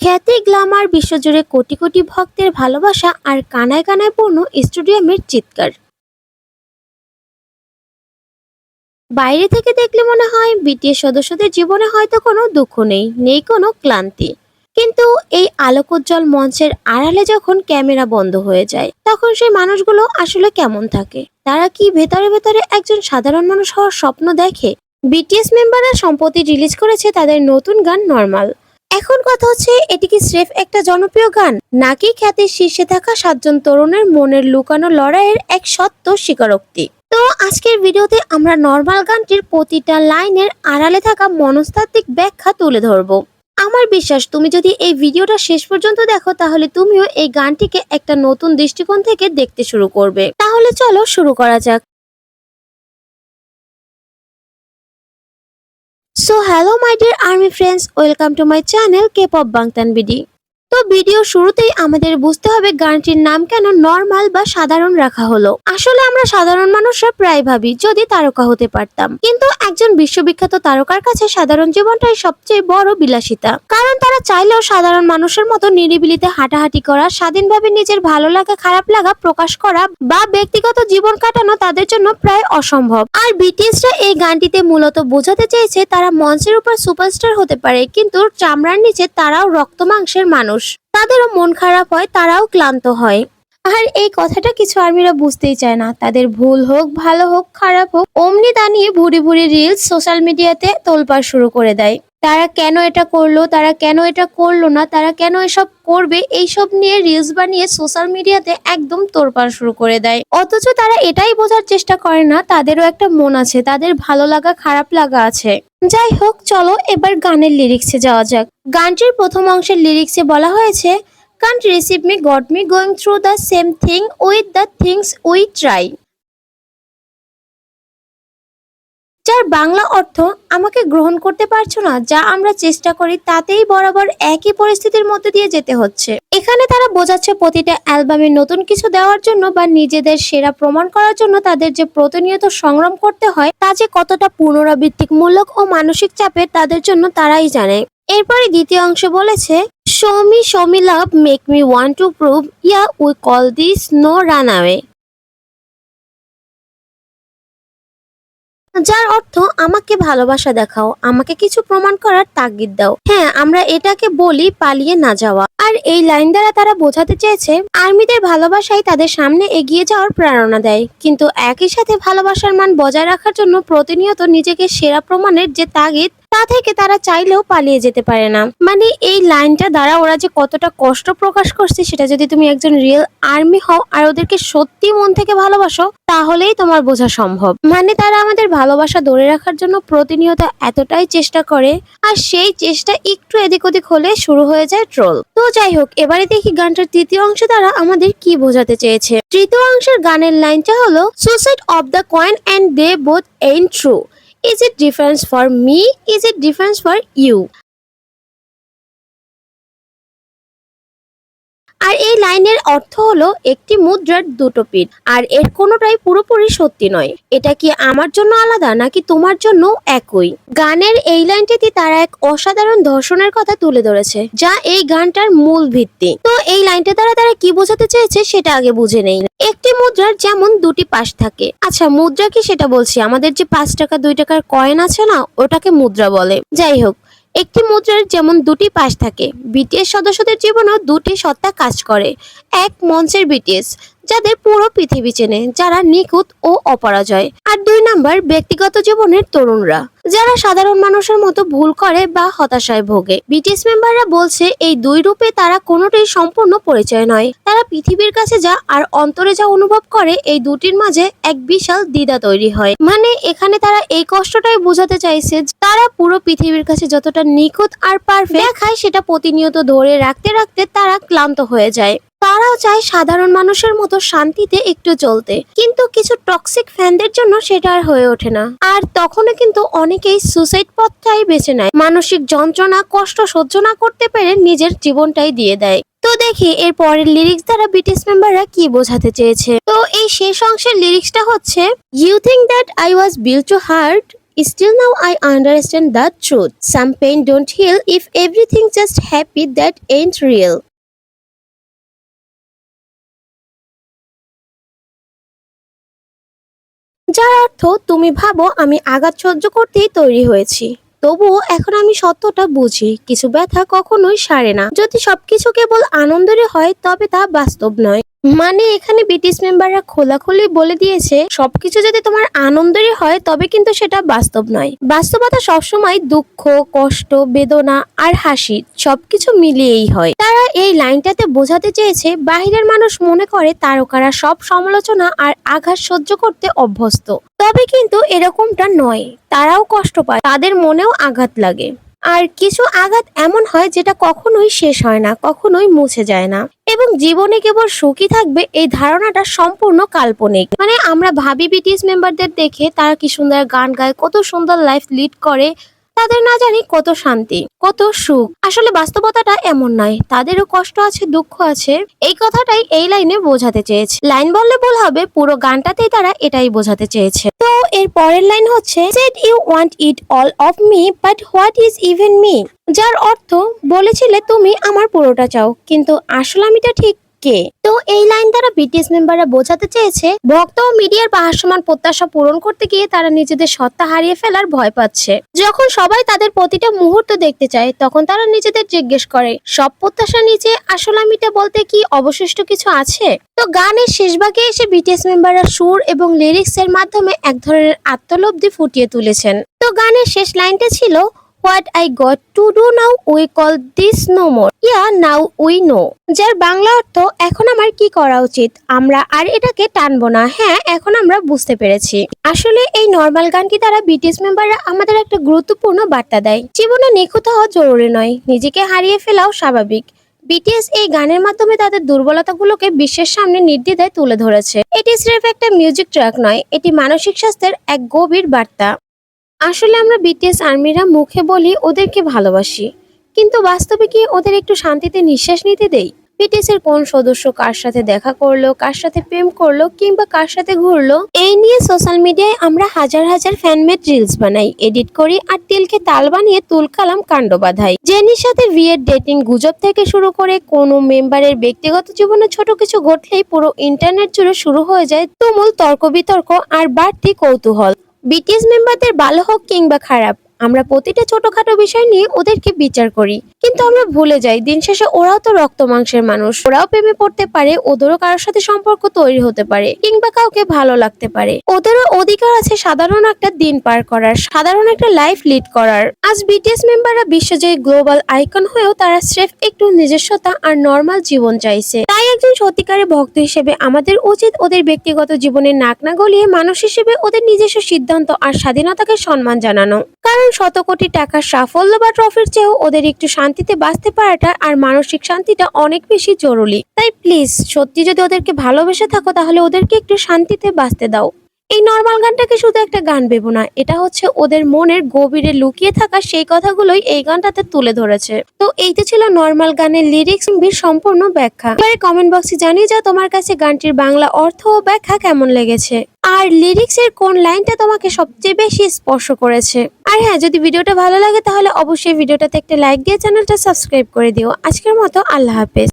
খ্যাতি, গ্ল্যামার, বিশ্বজুড়ে কোটি কোটি ভক্তের ভালোবাসা আর কানায় কানায় পূর্ণ স্টেডিয়ামের চিৎকার। বাইরে থেকে দেখলে মনে হয় বিটিএস সদস্যদের জীবনে হয়তো কোনো দুঃখ নেই, নেই কোনো ক্লান্তি। কিন্তু এই আলোকোজ্জ্বল মঞ্চের আড়ালে যখন ক্যামেরা বন্ধ হয়ে যায়, তখন সেই মানুষগুলো আসলে কেমন থাকে? তারা কি ভেতরে ভেতরে একজন সাধারণ মানুষ হওয়ার স্বপ্ন দেখে? বিটিএস মেম্বাররা সম্প্রতি রিলিজ করেছে তাদের নতুন গান নরমাল। এখন কথা হচ্ছে, এটি কি স্রেফ একটা জনপ্রিয় গান, নাকি খ্যাতির শীর্ষে থাকা 7 জন তরুণের মনের লুকানো লড়াইয়ের এক সত্য স্বীকারোক্তি? তো আজকের ভিডিওতে আমরা নরমাল গানটির প্রতিটা লাইনের আড়ালে থাকা মনস্তাত্ত্বিক ব্যাখ্যা তুলে ধরবো। আমার বিশ্বাস, তুমি যদি এই ভিডিওটা শেষ পর্যন্ত দেখো, তাহলে তুমিও এই গানটিকে একটা নতুন দৃষ্টিকোণ থেকে দেখতে শুরু করবে। তাহলে চলো শুরু করা যাক। So hello my dear army friends, welcome to my channel K-pop Bangtan BD. তো ভিডিও শুরুতেই আমাদের বুঝতে হবে গানটির নাম কেন নরমাল বা সাধারণ রাখা হলো। আসলে আমরা সাধারণ মানুষরা প্রায় ভাবি যদি তারকা হতে পারতাম, কিন্তু একজন বিশ্ববিখ্যাত তারকার কাছে সাধারণ জীবনটাই সবচেয়ে বড় বিলাসিতা। কারণ তারা চাইলেও সাধারণ মানুষের মতো নিরিবিলিতে হাঁটাহাঁটি করা, স্বাধীনভাবে নিজের ভালো লাগা খারাপ লাগা প্রকাশ করা বা ব্যক্তিগত জীবন কাটানো তাদের জন্য প্রায় অসম্ভব। আর বিটিএসরা এই গানটিতে মূলত বোঝাতে চেয়েছে তারা মঞ্চের উপর সুপারস্টার হতে পারে, কিন্তু চামড়ার নিচে তারাও রক্ত মাংসের মানুষ। তাদেরও মন খারাপ হয়, তারাও ক্লান্ত হয়। আর এই কথাটা কিছু আর্মিরা বুঝতেই চায় না। তাদের ভুল হোক, ভালো হোক, খারাপ হোক, অমনি তা নিয়ে ভুরি ভুরি রিলস সোশ্যাল মিডিয়াতে তোলপাড় শুরু করে দেয়। তারা কেন এটা করলো, তারা কেন এটা করলো না, তারা কেন এসব করবে, এইসব নিয়ে রিলস বানিয়ে সোশ্যাল মিডিয়াতে একদম তোলপাড় শুরু করে দেয়। অথচ তারা এটাই বোঝার চেষ্টা করে না তাদেরও একটা মন আছে, তাদের ভালো লাগা খারাপ লাগা আছে। যাই হোক, চলো এবার গানের লিরিক্সে যাওয়া যাক। গানটির প্রথম অংশের লিরিক্সে বলা হয়েছে, "Can't receive me, got me going through the same thing with the things we try", যার বাংলা অর্থ, আমাকে গ্রহণ করতে পারছো না, যা আমরা চেষ্টা করি তাতেই বরাবর একই পরিস্থিতির মধ্যে দিয়ে যেতে হচ্ছে। এখানে তারা বোঝাচ্ছে প্রতিটা অ্যালবামে নতুন কিছু দেওয়ার জন্য বা নিজেদের সেরা প্রমাণ করার জন্য তাদের যে প্রতিনিয়ত সংগ্রাম করতে হয়, তা যে কতটা পুনরাবৃত্তিমূলক ও মানসিক চাপের তাদের জন্য তারাই জানে। এরপরে দ্বিতীয় অংশ বলেছে, show me love, make me want to prove, yeah we call this no runaway", যার অর্থ, আমাকে ভালোবাসা দেখাও, আমাকে কিছু প্রমাণ করার তাগিদ দাও, হ্যাঁ আমরা এটাকে বলি পালিয়ে না যাওয়া। আর এই লাইন দ্বারা তারা বোঝাতে চেয়েছে আর্মিদের ভালোবাসাই তাদের সামনে এগিয়ে যাওয়ার প্রেরণা দেয়, কিন্তু একই সাথে ভালোবাসার মান বজায় রাখার জন্য প্রতিনিয়ত নিজেকে সেরা প্রমাণের যে তাগিদ, তা থেকে তারা চাইলেও পালিয়ে যেতে পারে না। মানে এই লাইনটা দ্বারা ওরা যে কতটা কষ্ট প্রকাশ করছে, সেটা যদি তুমি একজন রিয়েল আর্মি হও আর ওদেরকে সত্যি মন থেকে ভালোবাসো, তাহলেই তোমার বোঝা সম্ভব। মানে তারা আমাদের ভালোবাসা ধরে রাখার জন্য প্রতিনিয়ত এতটাই চেষ্টা করে, আর সেই চেষ্টা একটু এদিক ওদিক হলে শুরু হয়ে যায় ট্রোল। তো যাই হোক, এবারে দেখি গানটার তৃতীয় অংশ দ্বারা আমাদের কি বোঝাতে চেয়েছে। তৃতীয় অংশের গানের লাইনটা হলো, "Suicide of the coin and they both ain't true. Is it difference for me? Is it difference for you?" আর এই লাইনের অর্থ হলো, একটি মুদ্রার দুটো পিঠ, আর এর কোনোটাই পুরোপুরি সত্যি নয়। এটা কি আমার জন্য আলাদা, নাকি তোমার জন্য একই? গানের এই লাইনটিতে তারা এক অসাধারণ ধর্ষণের কথা তুলে ধরেছে, যা এই গানটার মূল ভিত্তি। তো এই লাইনটা দ্বারা তারা কি বোঝাতে চেয়েছে সেটা আগে বুঝে নেই। একটি মুদ্রার যেমন দুটি পাশ থাকে, আচ্ছা মুদ্রা কি সেটা বলছি, আমাদের যে 5 টাকা 2 টাকার কয়েন আছে না, ওটাকে মুদ্রা বলে। যাই হোক, একটি মুদ্রার যেমন দুটি পাশ থাকে, বিটিএস সদস্যদের জীবনেও দুটি সত্তা কাজ করে। এক, মঞ্চের বিটিএস, যাদের পুরো পৃথিবী চেনে, যারা নিখুঁত ও অপরাজয়। আর 2 নাম্বার, ব্যক্তিগত জীবনের তরুণরা, যারা সাধারণ মানুষের মতো ভুল করে বা হতাশায় ভোগে। বিটিএস মেম্বাররা বলছে এই 2 রূপে তারা কোনোটাই সম্পূর্ণ পরিচয় নয়। তারা পৃথিবীর কাছে যা আর অন্তরে যা অনুভব করে, এই দুটির মাঝে এক বিশাল দ্বিধা তৈরি হয়। মানে এখানে তারা এই কষ্টটাই বোঝাতে চাইছে, তারা পুরো পৃথিবীর কাছে যতটা নিখুঁত আর পারফেক্ট দেখায়, সেটা প্রতিনিয়ত ধরে রাখতে রাখতে তারা ক্লান্ত হয়ে যায়। তারাও চায় সাধারণ মানুষের মতো শান্তিতে একটু চলতে, কিন্তু কিছু টক্সিক ফ্যানদের জন্য সেটা আর হয়ে ওঠে না। আর তখনও কিন্তু অনেকেই সুসাইড পথটাই বেছে নেয়, মানসিক যন্ত্রণা কষ্ট সহ্য না করতে পেরে নিজের জীবনটাই দিয়ে দেয়। তো দেখি এর পরের লিরিক্স দ্বারা বিটিএস মেম্বাররা কি বোঝাতে চেয়েছে। তো এই শেষ অংশের লিরিক্সটা হচ্ছে, "You think that I was built to hurt, Still now I understand the truth. Some pain don't heal if everything just happy that ain't real. যার অর্থ তুমি ভাবো আমি আঘাত সহ্য করতেই তৈরি হয়েছি, তবুও এখন আমি সত্যটা বুঝি, কিছু ব্যথা কখনোই সারে না। যদি সবকিছু কেবল আনন্দের হয় তবে তা বাস্তব নয়। মানে এখানে বিটিএস মেম্বাররা খোলাখুলি বলে দিয়েছে সবকিছু যদি তোমার আনন্দেরই হয় তবে কিন্তু সেটা বাস্তব নয়। বাস্তবতা সবসময় দুঃখ, কষ্ট, বেদনা আর হাসি সবকিছু মিলিয়েই হয়। তারা এই লাইনটাতে বোঝাতে চেয়েছে বাহিরের মানুষ মনে করে তারকারা সব সমালোচনা আর আঘাত সহ্য করতে অভ্যস্ত, তবে কিন্তু এরকমটা নয়। তারাও কষ্ট পায়, তাদের মনেও আঘাত লাগে। আর কিছু আঘাত এমন হয় যেটা কখনোই শেষ হয় না, কখনোই মুছে যায় না। এবং জীবনে কেবল সুখী থাকবে এই ধারণাটা সম্পূর্ণ কাল্পনিক। মানে আমরা ভাবি বিটিএস মেম্বারদের দেখে তারা কি সুন্দর গান গায়, কত সুন্দর লাইফ লিড করে, তাদের না জানি কত শান্তি, কত সুখ। আসলে বাস্তবতাটা এমন নয়, তাদেরও কষ্ট আছে, দুঃখ আছে। এই কথাটাই এই লাইনে বোঝাতে চেয়েছে। লাইন বললে ভুল হবে, পুরো গানটাতেই তারা এটাই বোঝাতে চেয়েছে। তো এর পরের লাইন হচ্ছে said you want it all of me but what is even me, যার অর্থ বলেছিলে তুমি আমার পুরোটা চাও, কিন্তু আসলে আমিটা ঠিক কে। তো এই লাইন দ্বারা বিটিএস মেম্বাররা বোঝাতে চেয়েছে ভক্ত ও মিডিয়ার ভাসমান প্রত্যাশা পূরণ করতে গিয়ে তারা নিজেদের সত্তা হারিয়ে ফেলার ভয় পাচ্ছে। যখন সবাই তাদের প্রতিটা মুহূর্ত দেখতে চায় তখন তারা নিজেদের জিজ্ঞেস করে সব প্রত্যাশা নিচে আসলে আমিটা বলতে কি অবশিষ্ট কিছু আছে। তো গানের শেষ ভাগে এসে বিটিএস মেম্বাররা সুর এবং লিরিক্স এর মাধ্যমে এক ধরনের আত্মলব্ধি ফুটিয়ে তুলেছেন। তো গানের শেষ লাইনটা ছিল What I got to do now we call this no more. Yeah, now we know. যার বাংলা অর্থ এখন আমার কি করা উচিত, আমরা আর এটাকে টানবো না। হ্যাঁ, এখন আমরা বুঝতে পেরেছি। আসলে এই নর্মাল গানটি দ্বারা বিটিএস মেম্বাররা আমাদের একটা গুরুত্বপূর্ণ বার্তা দেয়। জীবনে নিখুঁত হওয়া জরুরি নয়, নিজেকে হারিয়ে ফেলাও স্বাভাবিক। বিটিএস এই গানের মাধ্যমে তাদের দুর্বলতাগুলোকে বিশ্বের সামনে নির্দ্বিধায় তুলে ধরেছে। এটি স্রেফ একটা মিউজিক ট্র্যাক নয়, এটি মানসিক স্বাস্থ্যের এক গভীর বার্তা। আসলে আমরা বিটিএস আর্মিরা মুখে বলি ওদেরকে ভালোবাসি, কিন্তু বাস্তবে কি ওদের একটু শান্তিতে নিঃশ্বাস নিতে দেই? বিটিএস এর কোন সদস্য কার সাথে দেখা করলো, কার সাথে প্রেম করলো, কিংবা কার সাথে ঘুরলো, এই নিয়ে সোশ্যাল মিডিয়ায় আমরা হাজার হাজার ফ্যানমেড রিলস বানাই, এডিট করি আর তিলকে তাল বানিয়ে তুলকালাম কাণ্ড বাঁধাই। জেনির সাথে বিয়ের ডেটিং গুজব থেকে শুরু করে কোনো মেম্বারের ব্যক্তিগত জীবনে ছোট কিছু ঘটলেই পুরো ইন্টারনেট জুড়ে শুরু হয়ে যায় তুমুল তর্ক বিতর্ক আর বাড়তি কৌতূহল। বিটিএস মেম্বারদের ভালো হোক কিংবা খারাপ, আমরা প্রতিটা ছোটখাটো বিষয় নিয়ে ওদেরকে বিচার করি, কিন্তু আমরা ভুলে যাই দিন শেষে ওরাও তো রক্ত মাংসের মানুষ। ওরাও প্রেমে পড়তে পারে, ওদেরও কারোর সাথে সম্পর্ক তৈরি হতে পারে, কিংবা কাউকে ভালো লাগতে পারে। ওদেরও অধিকার আছে সাধারণ একটা দিন পার করার, সাধারণ একটা লাইফ লিড করার। আজ বিটিএস মেম্বাররা বিশ্বজয়ী গ্লোবাল আইকন হয়েও তারা স্রেফ একটু নিজস্বতা আর নর্মাল জীবন চাইছে। তাই একজন সত্যিকারের ভক্ত হিসেবে আমাদের উচিত ওদের ব্যক্তিগত জীবনে নাক না গলিয়ে মানুষ হিসেবে ওদের নিজস্ব সিদ্ধান্ত আর স্বাধীনতাকে সম্মান জানানো। কারণ শত কোটি টাকার সাফল্য বা ট্রফির চেয়েও ওদের একটু শান্তিতে বাঁচতে পারাটা আর মানসিক শান্তিটা অনেক বেশি জরুরি। তাই প্লিজ, সত্যি যদি ওদেরকে ভালোবেসে থাকো তাহলে ওদেরকে একটু শান্তিতে বাঁচতে দাও। এই নর্মাল গানটাকে শুধু একটা গান ভেবো না, এটা হচ্ছে ওদের মনের গভীরে লুকিয়ে থাকা সেই কথাগুলোই এই গানটাতে তুলে ধরেছে। তো এইটা ছিল নর্মাল গানের লিরিক্স সম্পূর্ণ ব্যাখ্যা। এবারে কমেন্ট বক্সে জানিয়ে যাও তোমার কাছে গানটির বাংলা অর্থ ও ব্যাখ্যা কেমন লেগেছে, আর লিরিক্স এর কোন লাইনটা তোমাকে সবচেয়ে বেশি স্পর্শ করেছে। আর হ্যাঁ, যদি ভিডিওটা ভালো লাগে তাহলে অবশ্যই ভিডিওটাতে একটা লাইক দিয়ে চ্যানেলটা সাবস্ক্রাইব করে দিও। আজকের মতো আল্লাহ হাফেজ।